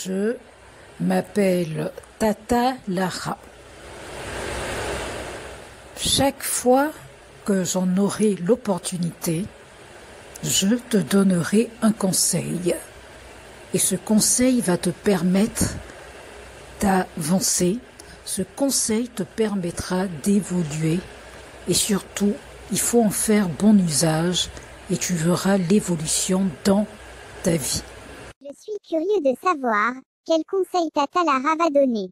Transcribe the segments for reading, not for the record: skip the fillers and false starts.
Je m'appelle Tata Lara. Chaque fois que j'en aurai l'opportunité, je te donnerai un conseil. Et ce conseil va te permettre d'avancer. Ce conseil te permettra d'évoluer. Et surtout, il faut en faire bon usage et tu verras l'évolution dans ta vie. Je suis curieux de savoir quel conseil Tata Lara va donner.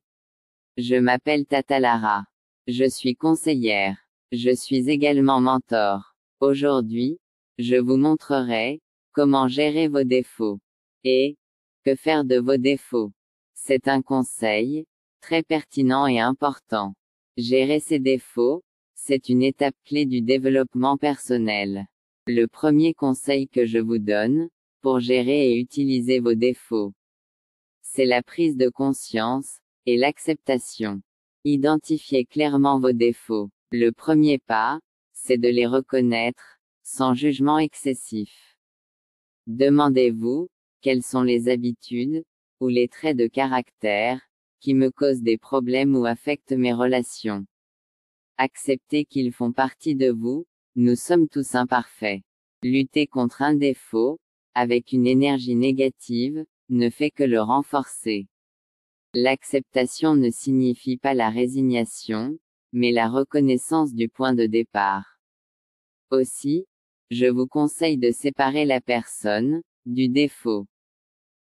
Je m'appelle Tata Lara. Je suis conseillère. Je suis également mentor. Aujourd'hui, je vous montrerai comment gérer vos défauts et que faire de vos défauts. C'est un conseil très pertinent et important. Gérer ses défauts, c'est une étape clé du développement personnel. Le premier conseil que je vous donne pour gérer et utiliser vos défauts, c'est la prise de conscience et l'acceptation. Identifiez clairement vos défauts. Le premier pas, c'est de les reconnaître, sans jugement excessif. Demandez-vous, quelles sont les habitudes, ou les traits de caractère, qui me causent des problèmes ou affectent mes relations. Acceptez qu'ils font partie de vous, nous sommes tous imparfaits. Lutter contre un défaut, avec une énergie négative, ne fait que le renforcer. L'acceptation ne signifie pas la résignation, mais la reconnaissance du point de départ. Aussi, je vous conseille de séparer la personne du défaut.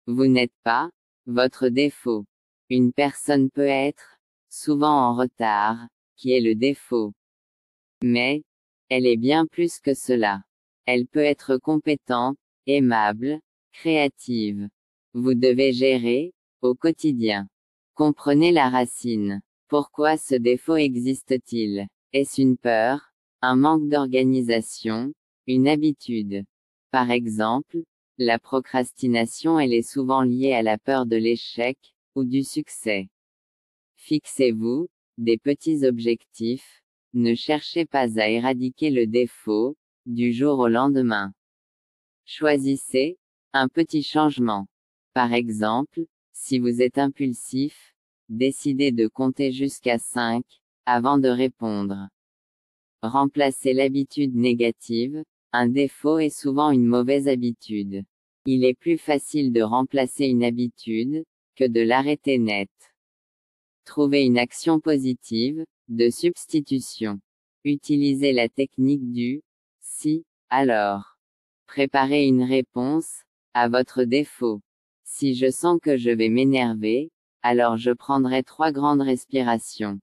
Vous n'êtes pas votre défaut. Une personne peut être souvent en retard, qui est le défaut. Mais elle est bien plus que cela. Elle peut être compétente, aimable, créative. Vous devez gérer au quotidien. Comprenez la racine. Pourquoi ce défaut existe-t-il? Est-ce une peur, un manque d'organisation, une habitude? Par exemple, la procrastination elle est souvent liée à la peur de l'échec, ou du succès. Fixez-vous des petits objectifs, ne cherchez pas à éradiquer le défaut, du jour au lendemain. Choisissez un petit changement. Par exemple, si vous êtes impulsif, décidez de compter jusqu'à 5, avant de répondre. Remplacez l'habitude négative. Un défaut est souvent une mauvaise habitude. Il est plus facile de remplacer une habitude, que de l'arrêter net. Trouvez une action positive, de substitution. Utilisez la technique du « si, alors ». Préparez une réponse à votre défaut. Si je sens que je vais m'énerver, alors je prendrai 3 grandes respirations.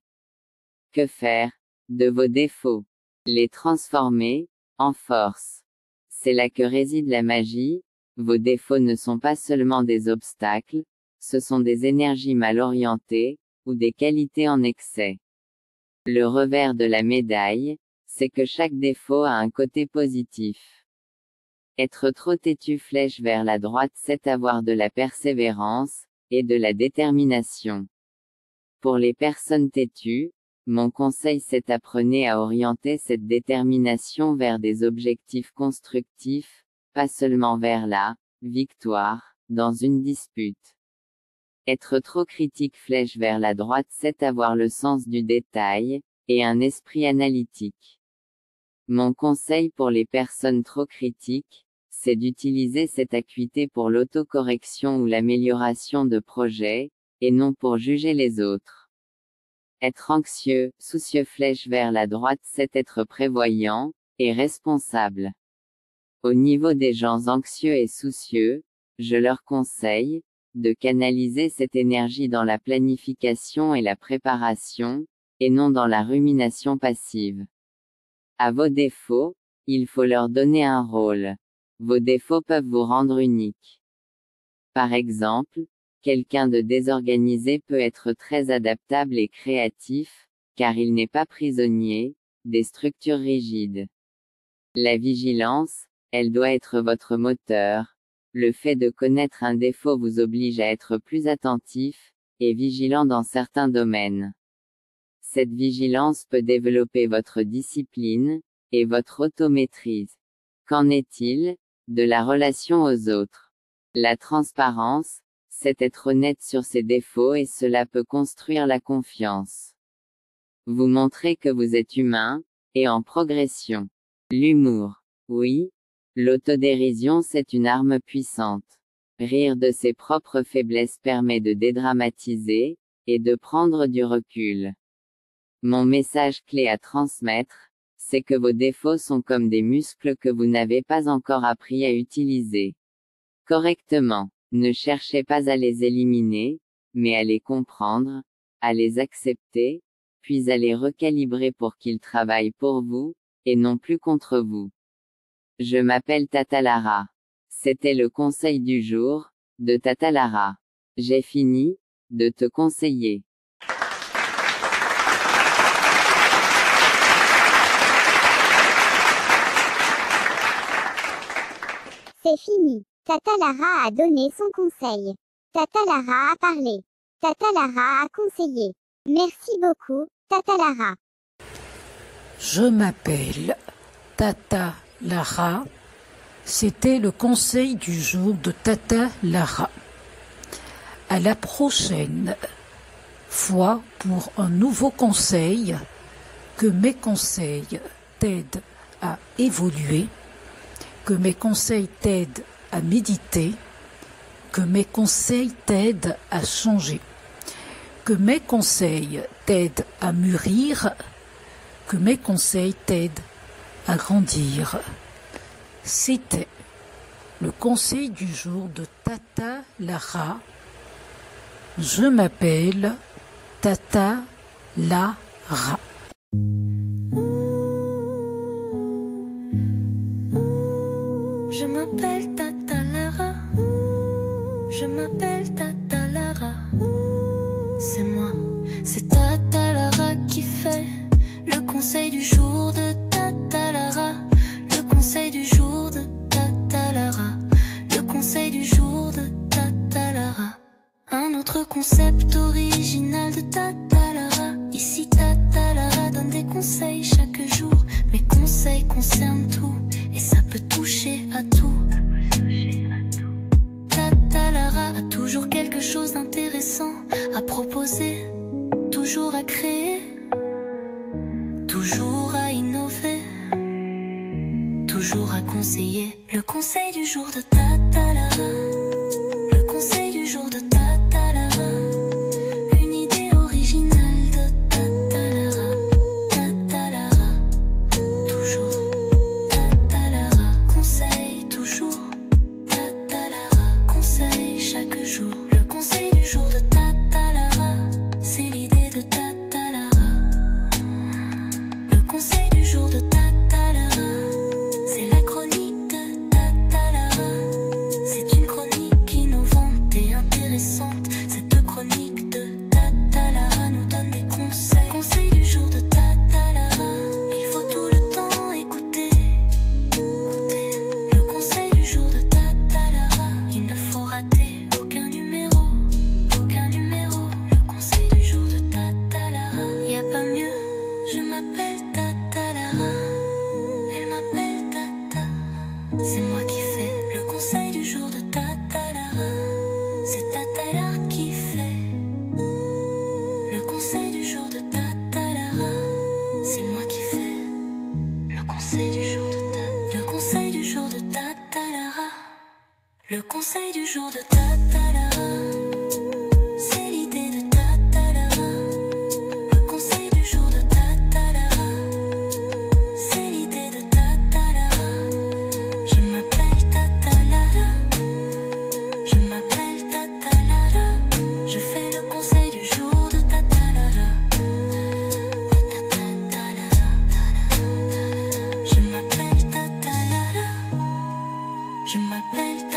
Que faire de vos défauts? Les transformer en force. C'est là que réside la magie. Vos défauts ne sont pas seulement des obstacles, ce sont des énergies mal orientées, ou des qualités en excès. Le revers de la médaille, c'est que chaque défaut a un côté positif. Être trop têtu flèche vers la droite, c'est avoir de la persévérance, et de la détermination. Pour les personnes têtues, mon conseil c'est apprenez à orienter cette détermination vers des objectifs constructifs, pas seulement vers la victoire, dans une dispute. Être trop critique flèche vers la droite, c'est avoir le sens du détail, et un esprit analytique. Mon conseil pour les personnes trop critiques, c'est d'utiliser cette acuité pour l'autocorrection ou l'amélioration de projets, et non pour juger les autres. Être anxieux, soucieux flèche vers la droite, c'est être prévoyant, et responsable. Au niveau des gens anxieux et soucieux, je leur conseille de canaliser cette énergie dans la planification et la préparation, et non dans la rumination passive. À vos défauts, il faut leur donner un rôle. Vos défauts peuvent vous rendre unique. Par exemple, quelqu'un de désorganisé peut être très adaptable et créatif, car il n'est pas prisonnier des structures rigides. La vigilance, elle doit être votre moteur. Le fait de connaître un défaut vous oblige à être plus attentif et vigilant dans certains domaines. Cette vigilance peut développer votre discipline et votre automaîtrise. Qu'en est-il de la relation aux autres? La transparence, c'est être honnête sur ses défauts et cela peut construire la confiance. Vous montrez que vous êtes humain, et en progression. L'humour. Oui, l'autodérision c'est une arme puissante. Rire de ses propres faiblesses permet de dédramatiser, et de prendre du recul. Mon message clé à transmettre, c'est que vos défauts sont comme des muscles que vous n'avez pas encore appris à utiliser correctement. Ne cherchez pas à les éliminer, mais à les comprendre, à les accepter, puis à les recalibrer pour qu'ils travaillent pour vous, et non plus contre vous. Je m'appelle Tata Lara. C'était le conseil du jour, de Tata Lara. J'ai fini, de te conseiller. C'est fini. Tata Lara a donné son conseil. Tata Lara a parlé. Tata Lara a conseillé. Merci beaucoup, Tata Lara. Je m'appelle Tata Lara. C'était le conseil du jour de Tata Lara. À la prochaine fois pour un nouveau conseil, que mes conseils t'aident à évoluer, que mes conseils t'aident à méditer, que mes conseils t'aident à changer, que mes conseils t'aident à mûrir, que mes conseils t'aident à grandir. C'était le conseil du jour de Tata Lara. Je m'appelle Tata Lara. Je m'appelle Tata Lara. Je m'appelle Tata Lara. C'est moi, c'est Tata Lara qui fait le conseil du jour de Tata Lara. Le conseil du jour de Tata Lara. Le conseil du jour de Tata Lara. Un autre concept original de Tata Lara. Ici Tata Lara donne des conseils chaque jour. Mes conseils concernent tout et ça peut toucher à tout. Tata Lara a toujours quelque chose d'intéressant à proposer, toujours à créer, toujours à innover, toujours à conseiller. Le conseil du jour de Tata Lara. Le conseil du jour de Tata Lara. Une idée originale de Tata Lara. Tata Lara, toujours. Tata Lara, conseil toujours. Tata Lara, conseil chaque jour. Le conseil du jour de Tata Lara. C'est l'idée de Tata Lara. Le conseil du jour de Tata Lara. C'est la chronique de Tata Lara. C'est une chronique innovante et intéressante. Cette chronique de Tata Lara nous donne des conseils. Conseil du jour de Tata Lara. Il faut tout le temps écouter. Écouter. Le conseil du jour de Tata Lara. Il ne faut rater aucun numéro. Aucun numéro. Le conseil du jour de Tata Lara. Y a pas mieux. Je m'appelle Tata Lara. Elle m'appelle Tata. C'est moi qui fais le conseil du jour de Tata Lara. C'est Tata Lara qui fait le conseil du jour de Tata Lara. C'est moi qui fais le conseil du jour de Tata. Le conseil du jour de Tata Lara. Le conseil du jour de Tata Lara. C'est l'idée de Tata Lara. Le conseil du jour de Tata Lara. C'est l'idée de Tata Lara. Je m'appelle Tata Lara. Je m'appelle Tata Lara. Je fais le conseil du jour de Tata Lara. Tata Lara. Je m'appelle Tata Lara. Je m'appelle Tata Lara.